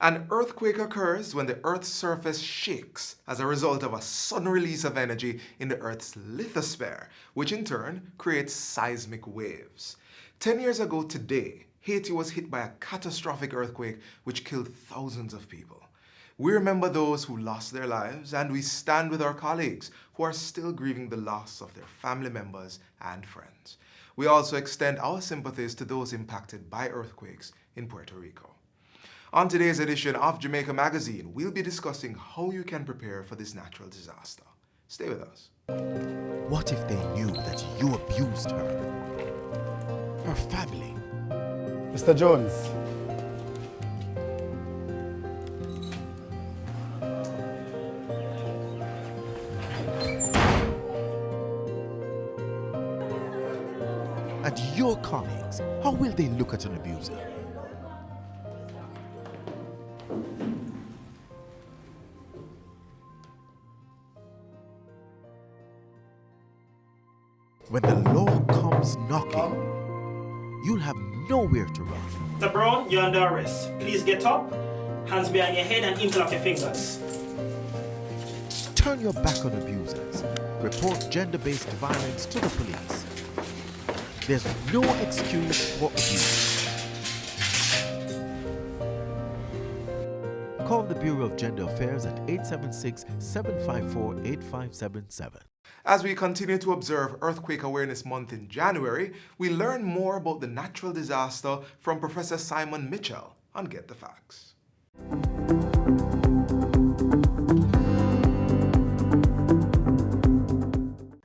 An earthquake occurs when the Earth's surface shakes as a result of a sudden release of energy in the Earth's lithosphere, which in turn creates seismic waves. 10 years ago today, Haiti was hit by a catastrophic earthquake which killed thousands of people. We remember those who lost their lives, and we stand with our colleagues who are still grieving the loss of their family members and friends. We also extend our sympathies to those impacted by earthquakes in Puerto Rico. On today's edition of Jamaica Magazine, we'll be discussing how you can prepare for this natural disaster. Stay with us. What if they knew that you abused her? Her family? Mr. Jones. And your colleagues, how will they look at an abuser? When the law comes knocking, you'll have nowhere to run. Mr. Brown, you're under arrest. Please get up, hands behind your head and interlock your fingers. Turn your back on abusers. Report gender-based violence to the police. There's no excuse for abuse. Call the Bureau of Gender Affairs at 876-754-8577. As we continue to observe Earthquake Awareness Month in January, we learn more about the natural disaster from Professor Simon Mitchell on Get the Facts.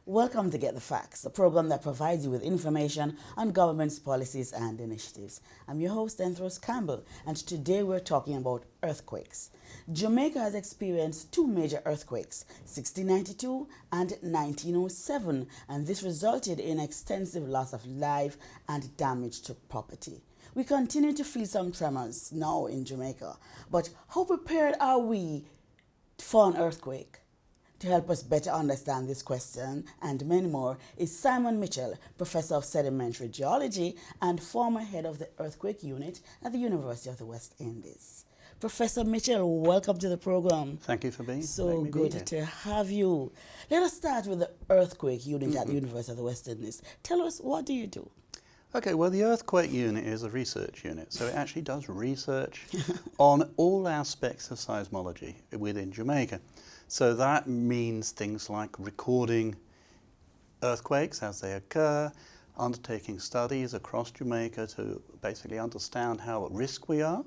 Welcome to Get the Facts, a program that provides you with information on government's policies and initiatives. I'm your host, Enthros Campbell, and today we're talking about earthquakes. Jamaica has experienced two major earthquakes, 1692 and 1907, and this resulted in extensive loss of life and damage to property. We continue to feel some tremors now in Jamaica, but how prepared are we for an earthquake? To help us better understand this question and many more is Simon Mitchell, Professor of Sedimentary Geology and former head of the Earthquake Unit at the University of the West Indies. Professor Mitchell, welcome to the program. Thank you for being here. So good to have you. Let us start with the Earthquake Unit at the University of the West Indies. Tell us, what do you do? Okay, well, the Earthquake Unit is a research unit, so it actually does research on all aspects of seismology within Jamaica. So that means things like recording earthquakes as they occur, undertaking studies across Jamaica to basically understand how at risk we are,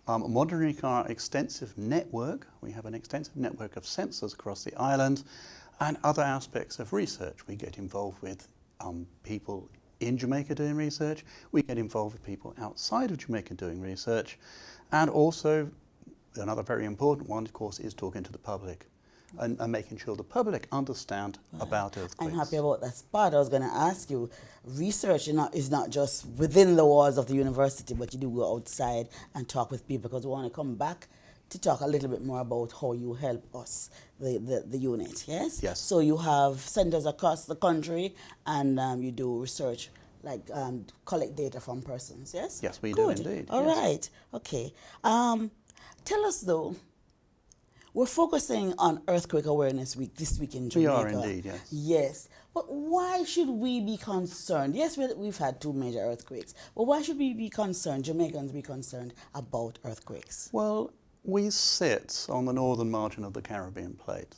monitoring our extensive network. We have an extensive network of sensors across the island, and other aspects of research. We get involved with people in Jamaica doing research, we get involved with people outside of Jamaica doing research, and also another very important one, of course, is talking to the public. And making sure the public understand about earthquakes. I'm happy about that spot. I was going to ask you, research is not just within the walls of the university, but you do go outside and talk with people, because we want to come back to talk a little bit more about how you help us, the unit, yes? Yes. So you have centers across the country, and you do research, like collect data from persons, yes? Yes, we do indeed. All yes. right, okay. Tell us though, we're focusing on Earthquake Awareness Week this week in Jamaica. We are indeed, yes. Yes, but why should we be concerned? Yes, we've had two major earthquakes, but why should we be concerned, Jamaicans be concerned about earthquakes? Well, we sit on the northern margin of the Caribbean plate,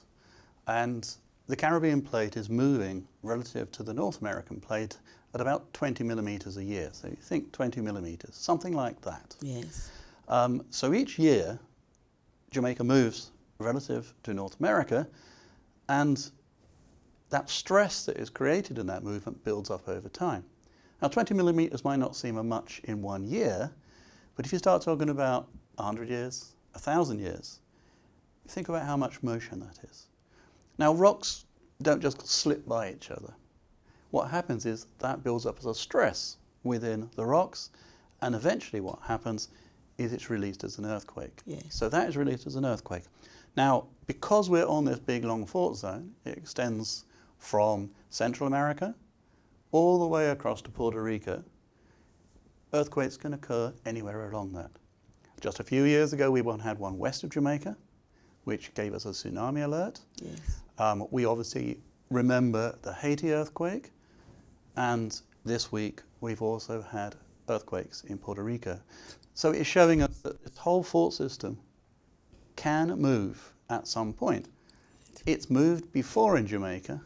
and the Caribbean plate is moving relative to the North American plate at about 20 millimeters a year. So you think 20 millimeters, something like that. Yes. So each year, Jamaica moves relative to North America, and that stress that is created in that movement builds up over time. Now 20 millimeters might not seem much in 1 year, but if you start talking about 100 years, 1,000 years, think about how much motion that is. Now rocks don't just slip by each other. What happens is that builds up as a stress within the rocks, and eventually what happens is it's released as an earthquake. Yes. So that is released as an earthquake. Now, because we're on this big long fault zone, it extends from Central America all the way across to Puerto Rico. Earthquakes can occur anywhere along that. Just a few years ago, we had one west of Jamaica, which gave us a tsunami alert. Yes. We obviously remember the Haiti earthquake, and this week we've also had earthquakes in Puerto Rico. So it's showing us that this whole fault system can move at some point. It's moved before in Jamaica.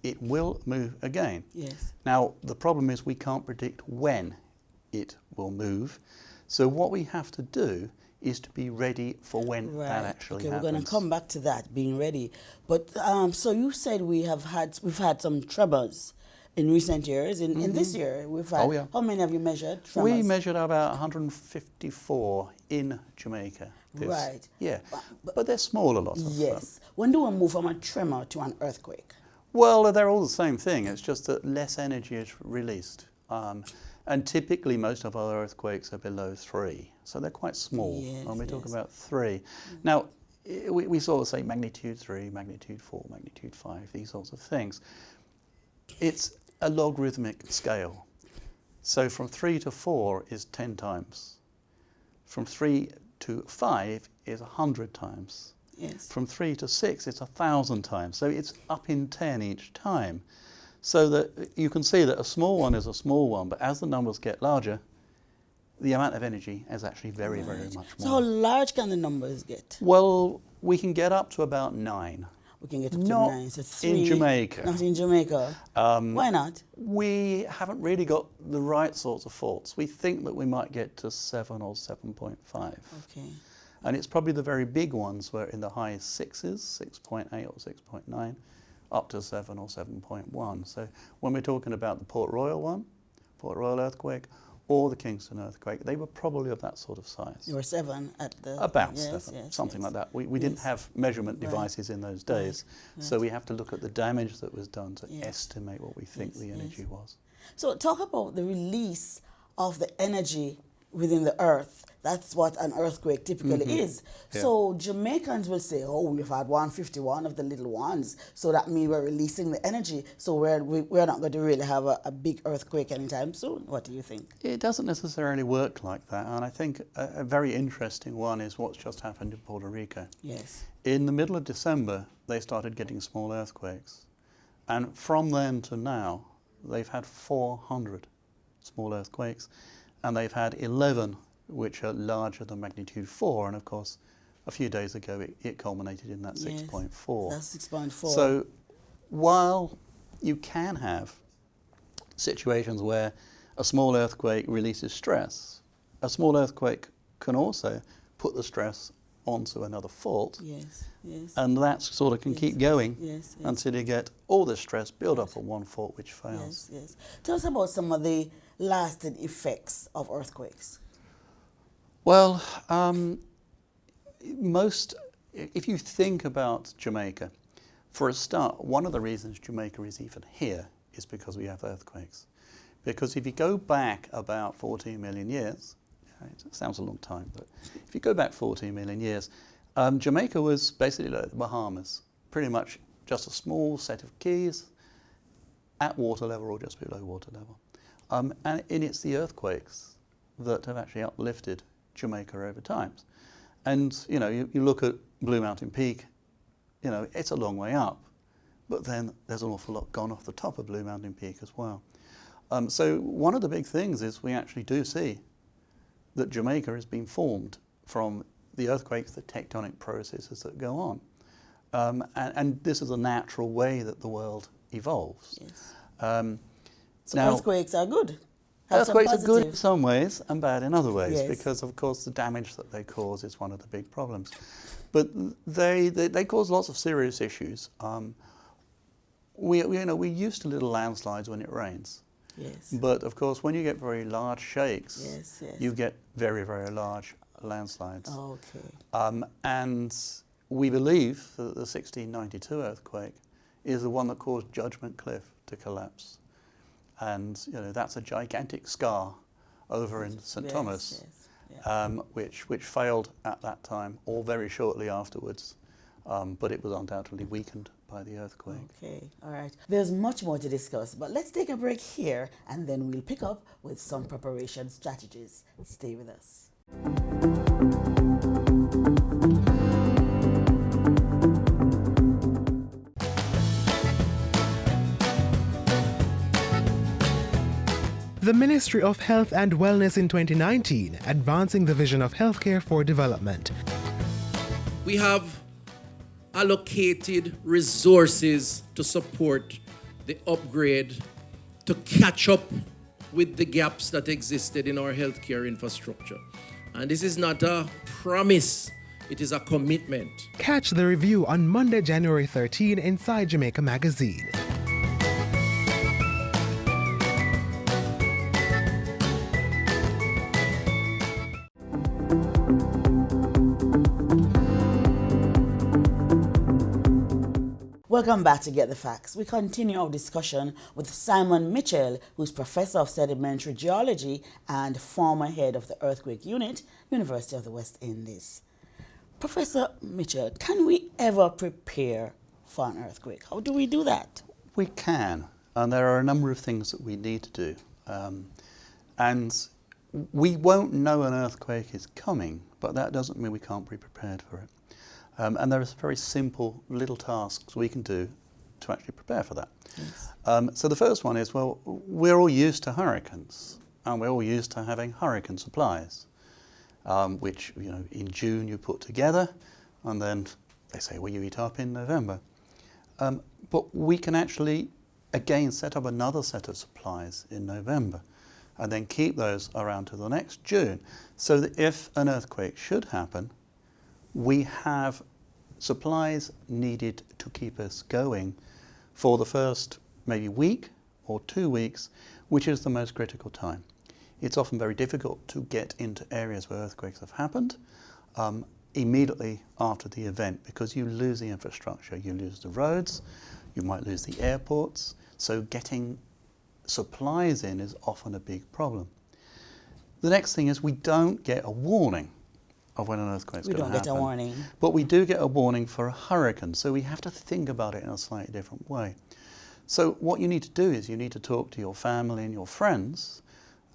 It will move again. Yes. Now, the problem is we can't predict when it will move. So what we have to do is to be ready for when that actually happens. We're going to come back to that, being ready. But so you said we've had some tremors in recent years. In this year, we've had. Oh, yeah. How many have you measured? Tremors? We measured about 154 in Jamaica. Right. Yeah, but they're smaller lots of them. Yes. When do we move from a tremor to an earthquake? Well, they're all the same thing. It's just that less energy is released. And typically most of our earthquakes are below 3. So they're quite small when we talk about 3. Now, we sort of say magnitude 3, magnitude 4, magnitude 5, these sorts of things. It's a logarithmic scale. So from 3 to 4 is 10 times. From 3 to 5 is 100 times. Yes. From 3 to 6, it's 1,000 times. So it's up in 10 each time. So that you can see that a small one is a small one, but as the numbers get larger, the amount of energy is actually very, very much more. So how large can the numbers get? Well, we can get up to about 9. We can get up to Not 9. So 3. in Jamaica. Not in Jamaica. Why not? We haven't really got the right sorts of faults. We think that we might get to 7 or 7.5. Okay. And it's probably the very big ones where in the high 6s, 6.8 or 6.9, up to 7 or 7.1. So when we're talking about the Port Royal one, Port Royal earthquake, or the Kingston earthquake, they were probably of that sort of size. You were 7 at the... About yes, 7, yes, something yes. like that. We didn't have measurement devices in those days, so we have to look at the damage that was done to estimate what we think the energy was. So talk about the release of the energy within the earth. That's what an earthquake typically is. Yeah. So Jamaicans will say, oh, we've had 151 of the little ones, so that means we're releasing the energy, so we're not going to really have a big earthquake anytime soon. What do you think? It doesn't necessarily work like that, and I think a very interesting one is what's just happened in Puerto Rico. Yes. In the middle of December, they started getting small earthquakes, and from then to now, they've had 400 small earthquakes, and they've had 11 which are larger than magnitude 4, and of course a few days ago it culminated in that 6.4. That's 6.4. So while you can have situations where a small earthquake releases stress, a small earthquake can also put the stress onto another fault. Yes, yes. And that sort of can keep going until you get all the stress build up on one fault which fails. Yes, yes. Tell us about some of the lasting effects of earthquakes. Well, if you think about Jamaica, for a start, one of the reasons Jamaica is even here is because we have earthquakes. Because if you go back about 14 million years, it sounds a long time, but if you go back 14 million years, Jamaica was basically like the Bahamas, pretty much just a small set of keys at water level or just below water level. And it's the earthquakes that have actually uplifted Jamaica over time. And you look at Blue Mountain Peak, it's a long way up, but then there's an awful lot gone off the top of Blue Mountain Peak as well. So one of the big things is we actually do see that Jamaica has been formed from the earthquakes, the tectonic processes that go on. And this is a natural way that the world evolves. Yes. So now, earthquakes are good. Earthquakes are good in some ways and bad in other ways, yes. because of course the damage that they cause is one of the big problems. But they cause lots of serious issues. We're used to little landslides when it rains. Yes. But of course when you get very large shakes, yes, yes. you get very, very large landslides. Okay. And we believe that the 1692 earthquake is the one that caused Judgment Cliff to collapse. And that's a gigantic scar over in St. Thomas, which failed at that time or very shortly afterwards, but it was undoubtedly weakened by the earthquake. Okay, all right. There's much more to discuss, but let's take a break here and then we'll pick up with some preparation strategies. Stay with us. The Ministry of Health and Wellness in 2019, advancing the vision of healthcare for development. We have allocated resources to support the upgrade to catch up with the gaps that existed in our healthcare infrastructure. And this is not a promise, it is a commitment. Catch the review on Monday, January 13 inside Jamaica Magazine. Welcome back to Get the Facts. We continue our discussion with Simon Mitchell, who's Professor of Sedimentary Geology and former head of the Earthquake Unit, University of the West Indies. Professor Mitchell, can we ever prepare for an earthquake? How do we do that? We can, and there are a number of things that we need to do. And we won't know an earthquake is coming, but that doesn't mean we can't be prepared for it. And there are very simple little tasks we can do to actually prepare for that. Yes. So the first one is, well, we're all used to hurricanes, and we're all used to having hurricane supplies, which, you know, in June you put together, and then they say, well, you eat up in November. But we can actually, again, set up another set of supplies in November, and then keep those around to the next June, so that if an earthquake should happen, we have supplies needed to keep us going for the first maybe week or 2 weeks, which is the most critical time. It's often very difficult to get into areas where earthquakes have happened immediately after the event, because you lose the infrastructure, you lose the roads, you might lose the airports, so getting supplies in is often a big problem. The next thing is we don't get a warning of when an earthquake is going to happen. We don't get a warning. But we do get a warning for a hurricane, so we have to think about it in a slightly different way. So what you need to do is you need to talk to your family and your friends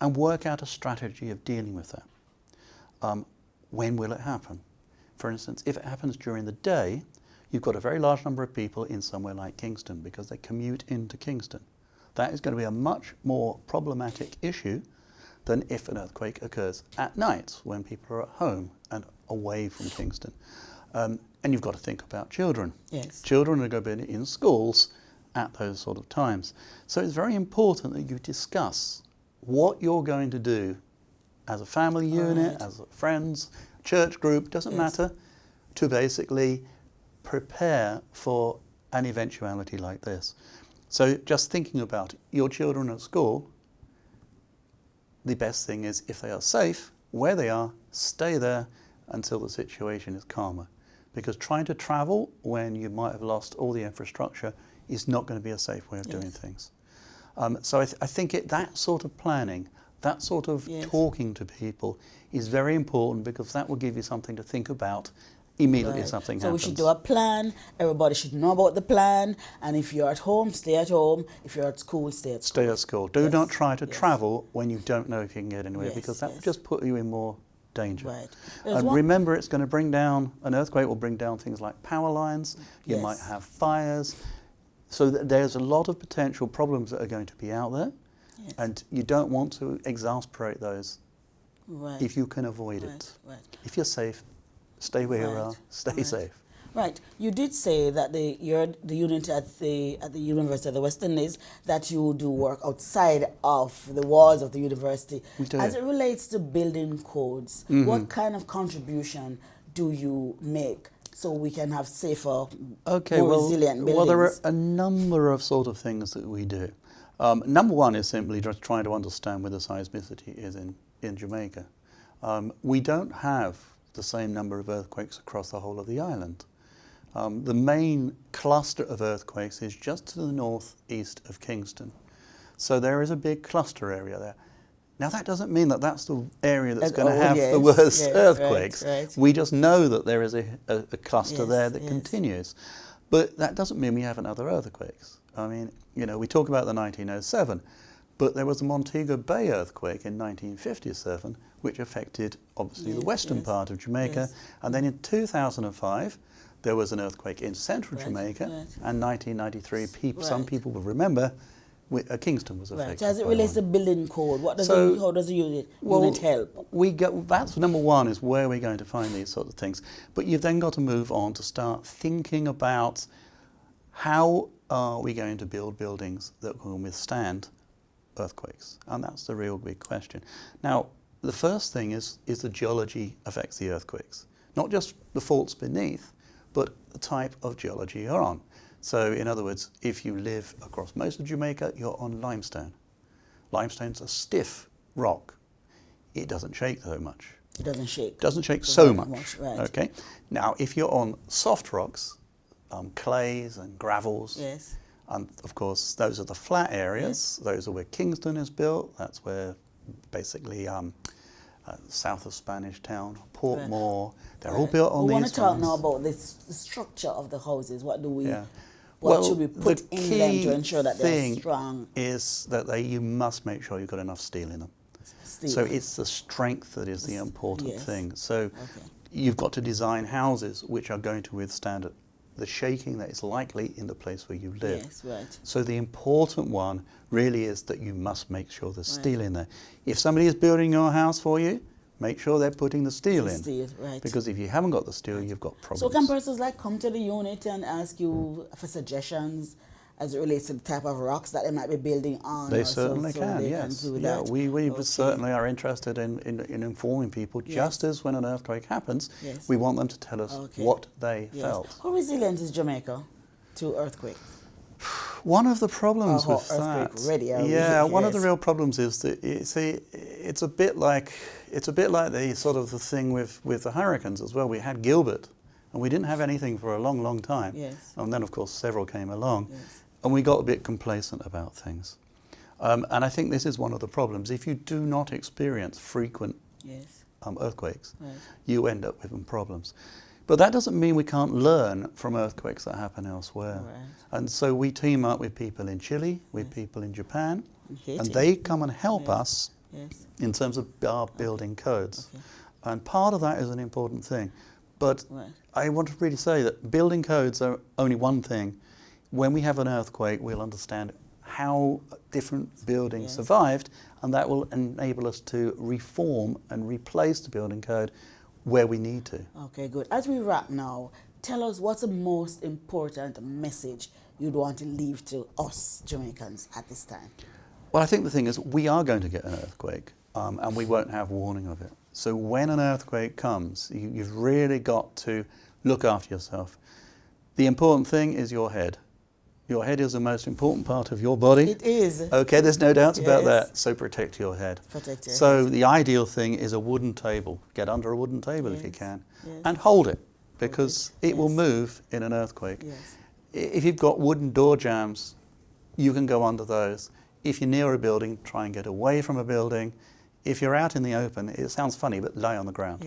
and work out a strategy of dealing with that. When will it happen? For instance, if it happens during the day, you've got a very large number of people in somewhere like Kingston because they commute into Kingston. That is going to be a much more problematic issue than if an earthquake occurs at night when people are at home and away from Kingston. And you've got to think about children. Yes. Children are going to be in schools at those sort of times. So it's very important that you discuss what you're going to do as a family unit, as friends, church group, doesn't matter, to basically prepare for an eventuality like this. So just thinking about your children at school, the best thing is if they are safe, where they are, stay there until the situation is calmer. Because trying to travel when you might have lost all the infrastructure is not going to be a safe way of doing things. So I think that sort of planning, that sort of talking to people is very important, because that will give you something to think about immediately if something happens. So we should do a plan, everybody should know about the plan, and if you're at home, stay at home. If you're at school, stay at school. Stay at school. Do not try to travel when you don't know if you can get anywhere, because that will just put you in more danger. Right. And remember, it's going to bring down, an earthquake will bring down things like power lines, you might have fires, so there's a lot of potential problems that are going to be out there, and you don't want to exasperate those if you can avoid it. If you're safe, stay where you are, stay safe. Right. You did say that you're the unit at the University of the West Indies, that you do work outside of the walls of the university. We do. As it relates to building codes, what kind of contribution do you make so we can have safer, more resilient buildings? Well, there are a number of sort of things that we do. Number one is simply just trying to understand where the seismicity is in Jamaica. We don't have the same number of earthquakes across the whole of the island. The main cluster of earthquakes is just to the northeast of Kingston. So there is a big cluster area there. Now that doesn't mean that that's the area that's going to have the worst earthquakes. Right. We just know that there is a cluster there that continues. But that doesn't mean we haven't other earthquakes. I mean, you know, we talk about the 1907, But there was the Montego Bay earthquake in 1957, which affected, obviously, the western part of Jamaica. And then in 2005, there was an earthquake in central Jamaica. And 1993, some people will remember, Kingston was affected. So as it relates to building code, how does the unit help? That's number one, is where we're going to find these sorts of things. But you've then got to move on to start thinking about how are we going to build buildings that can withstand earthquakes? And that's the real big question. Now, the first thing is the geology affects the earthquakes. Not just the faults beneath, but the type of geology you're on. So, in other words, if you live across most of Jamaica, you're on limestone. Limestone's a stiff rock. It doesn't shake so much. It doesn't shake. Doesn't shake so much. Right. Okay. Now, if you're on soft rocks, clays and gravels, and of course those are the flat areas. Those are where Kingston is built. That's where basically south of Spanish Town, Portmore. They're all built on these. We want to talk now about the structure of the houses. What do we? What should we put in them to ensure that they're strong? Is that you must make sure you've got enough steel in them. So it's the strength that is the important thing. So you've got to design houses which are going to withstand the shaking that is likely in the place where you live. Yes, right. So the important one really is that you must make sure there's steel in there. If somebody is building your house for you, make sure they're putting the steel in. Steel, right. Because if you haven't got the steel, you've got problems. So can persons come to the unit and ask you for suggestions as it relates to the type of rocks that they might be building on? They certainly can, yes. Yeah, we certainly are interested in informing people, just as when an earthquake happens, we want them to tell us what they felt. How resilient is Jamaica to earthquakes? One of the problems with that, one of the real problems is that it's a bit like the sort of the thing with the hurricanes as well. We had Gilbert, and we didn't have anything for a long, long time. Yes. And then of course several came along, and we got a bit complacent about things. And I think this is one of the problems. If you do not experience frequent earthquakes, you end up with problems. But that doesn't mean we can't learn from earthquakes that happen elsewhere. Right. And so we team up with people in Chile, with people in Japan, and they come and help us in terms of our building codes. Okay. And part of that is an important thing. But I want to really say that building codes are only one thing. When we have an earthquake, we'll understand how different buildings survived, and that will enable us to reform and replace the building code where we need to. Okay, good. As we wrap now, tell us what's the most important message you'd want to leave to us Jamaicans at this time? Well, I think the thing is we are going to get an earthquake, and we won't have warning of it. So when an earthquake comes, you've really got to look after yourself. The important thing is your head. Your head is the most important part of your body. It is. Okay, there's no doubt about that. So protect your head. Protect your head. So the ideal thing is a wooden table. Get under a wooden table if you can. And hold it, because it will move in an earthquake. If you've got wooden door jambs, you can go under those. If you're near a building, try and get away from a building. If you're out in the open, it sounds funny, but lie on the ground.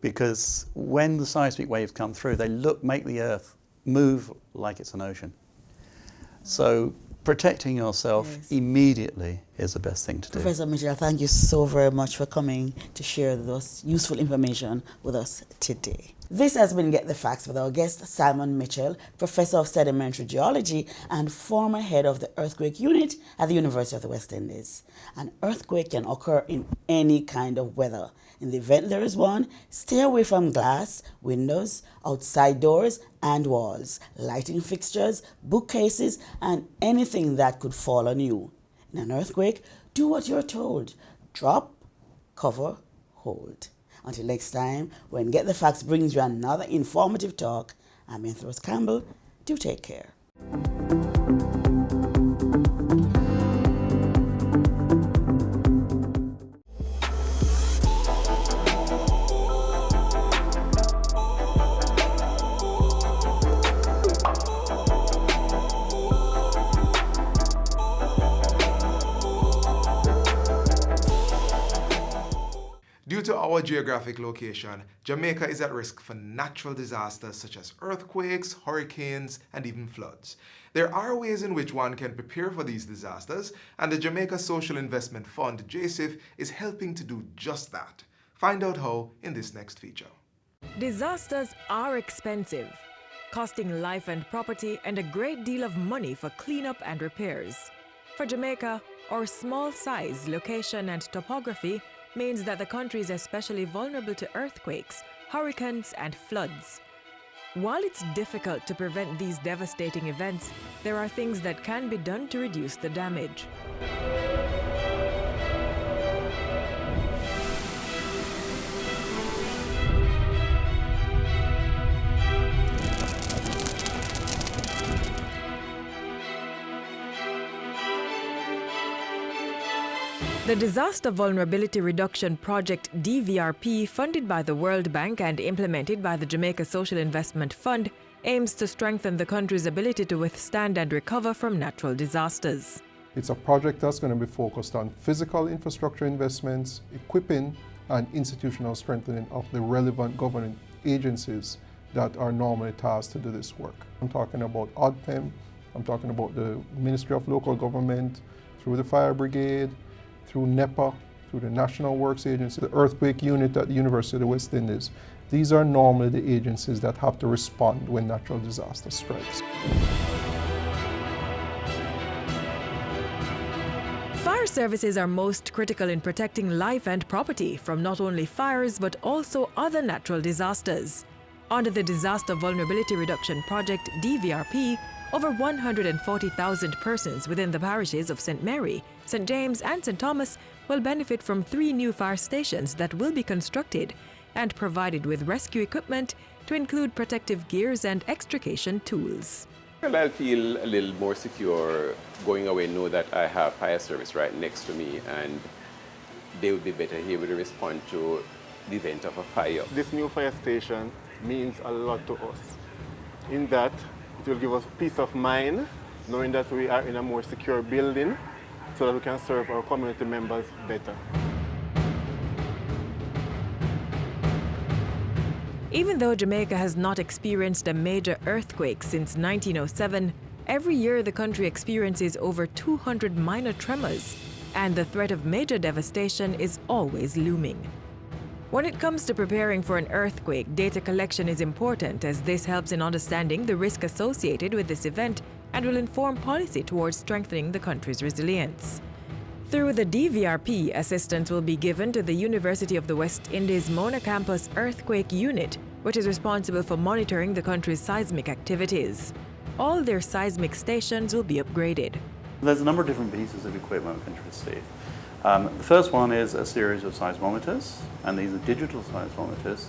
Because when the seismic waves come through, they make the earth move like it's an ocean. So protecting yourself immediately is the best thing to do. Professor Mitchell, thank you so very much for coming to share this useful information with us today. This has been Get the Facts with our guest, Simon Mitchell, Professor of Sedimentary Geology and former head of the Earthquake Unit at the University of the West Indies. An earthquake can occur in any kind of weather. In the event there is one, stay away from glass, windows, outside doors and walls, lighting fixtures, bookcases, and anything that could fall on you. In an earthquake, do what you're told. Drop, cover, hold. Until next time, when Get the Facts brings you another informative talk, I'm Anthros Campbell. Do take care. Due to our our geographic location, Jamaica is at risk for natural disasters such as earthquakes, hurricanes, and even floods. There are ways in which one can prepare for these disasters, and the Jamaica Social Investment Fund, JSIF, is helping to do just that. Find out how in this next feature. Disasters are expensive, costing life and property and a great deal of money for cleanup and repairs. For Jamaica, our small size, location, and topography means that the country is especially vulnerable to earthquakes, hurricanes, and floods. While it's difficult to prevent these devastating events, there are things that can be done to reduce the damage. The Disaster Vulnerability Reduction Project DVRP, funded by the World Bank and implemented by the Jamaica Social Investment Fund, aims to strengthen the country's ability to withstand and recover from natural disasters. It's a project that's going to be focused on physical infrastructure investments, equipping and institutional strengthening of the relevant government agencies that are normally tasked to do this work. I'm talking about OPM, I'm talking about the Ministry of Local Government, through the Fire Brigade, through NEPA, through the National Works Agency, the Earthquake Unit at the University of the West Indies. These are normally the agencies that have to respond when natural disaster strikes. Fire services are most critical in protecting life and property from not only fires but also other natural disasters. Under the Disaster Vulnerability Reduction Project DVRP, over 140,000 persons within the parishes of St. Mary, St. James and St. Thomas will benefit from 3 new fire stations that will be constructed and provided with rescue equipment to include protective gears and extrication tools. Well, I'll feel a little more secure going away, know that I have fire service right next to me and they will be better able to respond to the event of a fire. This new fire station means a lot to us. In that, it will give us peace of mind, knowing that we are in a more secure building so that we can serve our community members better. Even though Jamaica has not experienced a major earthquake since 1907, every year the country experiences over 200 minor tremors, and the threat of major devastation is always looming. When it comes to preparing for an earthquake, data collection is important as this helps in understanding the risk associated with this event and will inform policy towards strengthening the country's resilience. Through the DVRP, assistance will be given to the University of the West Indies Mona Campus Earthquake Unit, which is responsible for monitoring the country's seismic activities. All their seismic stations will be upgraded. There's a number of different pieces of equipment we can receive. The first one is a series of seismometers, and these are digital seismometers.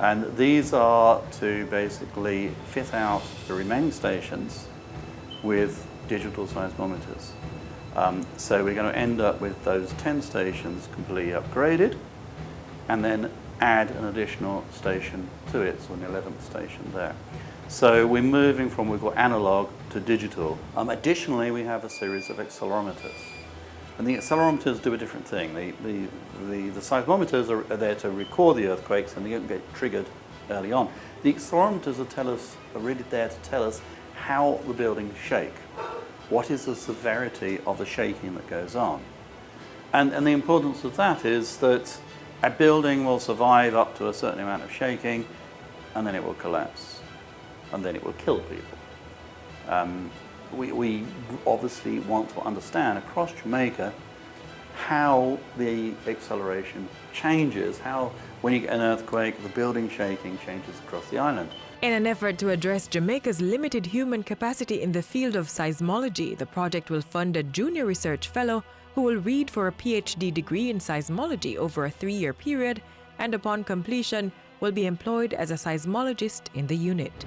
And these are to basically fit out the remaining stations with digital seismometers. So we're going to end up with those 10 stations completely upgraded, and then add an additional station to it, so an 11th station there. So we're moving from, we've got analog to digital. Additionally, we have a series of accelerometers. And the accelerometers do a different thing. The seismometers are there to record the earthquakes and they don't get triggered early on. The accelerometers are really there to tell us how the buildings shake. What is the severity of the shaking that goes on? And the importance of that is that a building will survive up to a certain amount of shaking and then it will collapse and then it will kill people. We obviously want to understand across Jamaica how the acceleration changes, how when you get an earthquake, the building shaking changes across the island. In an effort to address Jamaica's limited human capacity in the field of seismology, the project will fund a junior research fellow who will read for a PhD degree in seismology over a 3-year period and upon completion will be employed as a seismologist in the unit.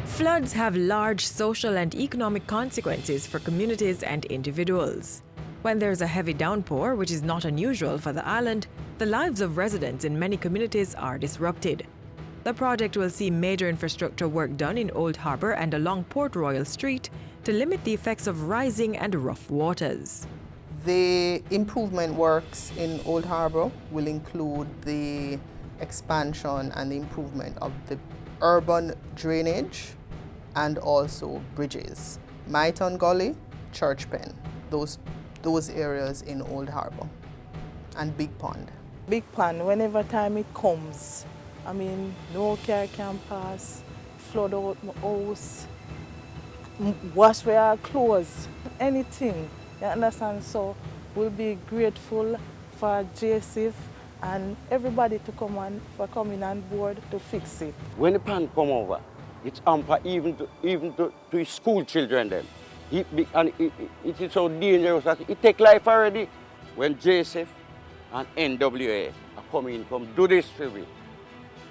Floods have large social and economic consequences for communities and individuals. When there's a heavy downpour, which is not unusual for the island, the lives of residents in many communities are disrupted. The project will see major infrastructure work done in Old Harbour and along Port Royal Street to limit the effects of rising and rough waters. The improvement works in Old Harbour will include the expansion and the improvement of the urban drainage and also bridges. Myton Gully, Church Pen, those areas in Old Harbour, and Big Pond. Big Pond, whenever time it comes, I mean, no car can pass, flood out my house, wash our clothes, anything, you understand? So we'll be grateful for JSIF and everybody to come on, for coming on board to fix it. When the pan come over, it's hamper even to school children then. It is so dangerous that it take life already. When JSF and NWA are coming, come do this for me.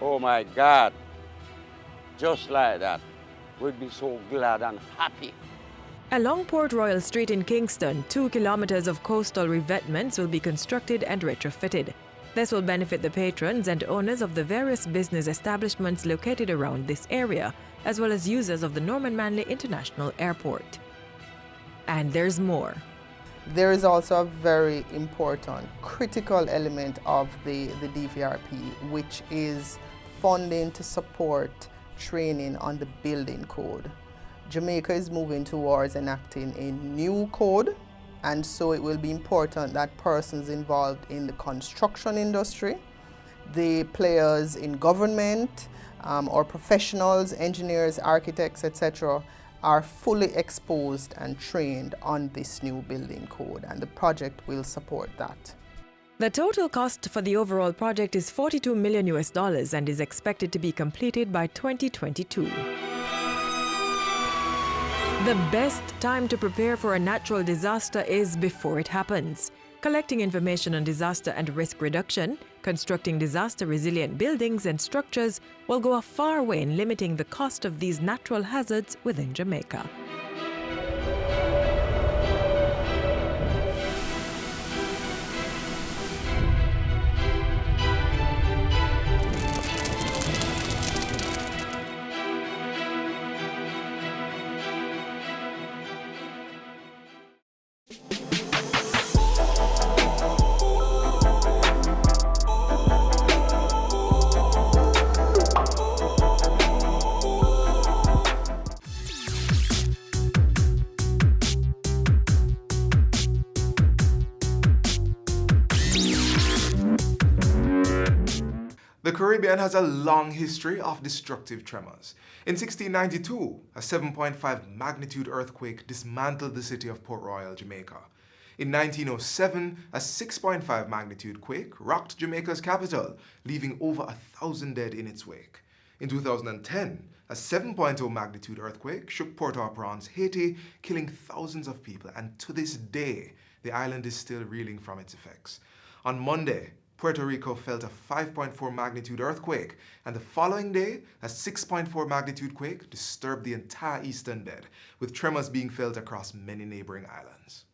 Oh my God, just like that, we'll be so glad and happy. Along Port Royal Street in Kingston, 2 kilometers of coastal revetments will be constructed and retrofitted. This will benefit the patrons and owners of the various business establishments located around this area, as well as users of the Norman Manley International Airport. And there's more. There is also a very important, critical element of the DVRP, which is funding to support training on the building code. Jamaica is moving towards enacting a new code, and so it will be important that persons involved in the construction industry, the players in government, or professionals, engineers, architects, etc., are fully exposed and trained on this new building code, and the project will support that. The total cost for the overall project is $42 million and is expected to be completed by 2022. The best time to prepare for a natural disaster is before it happens. Collecting information on disaster and risk reduction, constructing disaster-resilient buildings and structures will go a far way in limiting the cost of these natural hazards within Jamaica. The Caribbean has a long history of destructive tremors. In 1692, a 7.5 magnitude earthquake dismantled the city of Port Royal, Jamaica. In 1907, a 6.5 magnitude quake rocked Jamaica's capital, leaving over 1,000 dead in its wake. In 2010, a 7.0 magnitude earthquake shook Port-au-Prince, Haiti, killing thousands of people, and to this day, the island is still reeling from its effects. On Monday, Puerto Rico felt a 5.4 magnitude earthquake, and the following day, a 6.4 magnitude quake disturbed the entire eastern dead, with tremors being felt across many neighboring islands.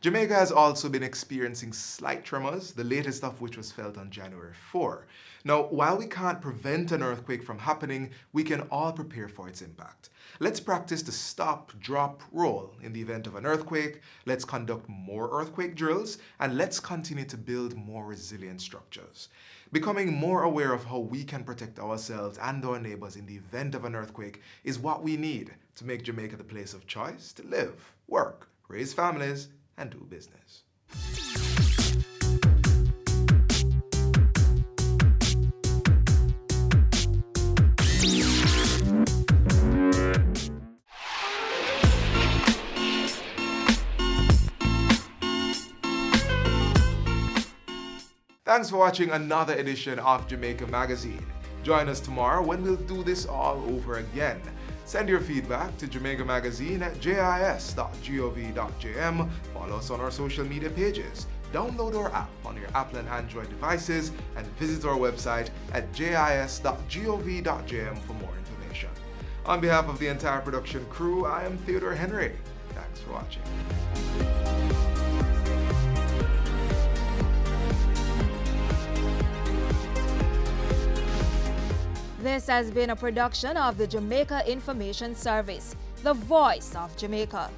Jamaica has also been experiencing slight tremors, the latest of which was felt on January 4. Now, while we can't prevent an earthquake from happening, we can all prepare for its impact. Let's practice the stop, drop, roll in the event of an earthquake, let's conduct more earthquake drills, and let's continue to build more resilient structures. Becoming more aware of how we can protect ourselves and our neighbors in the event of an earthquake is what we need to make Jamaica the place of choice to live, work, raise families, and do business. Thanks for watching another edition of Jamaica Magazine. Join us tomorrow when we'll do this all over again. Send your feedback to Jamaica Magazine at jis.gov.jm. Follow us on our social media pages. Download our app on your Apple and Android devices and visit our website at jis.gov.jm for more information. On behalf of the entire production crew, I am Theodore Henry. Thanks for watching. This has been a production of the Jamaica Information Service. the voice of Jamaica.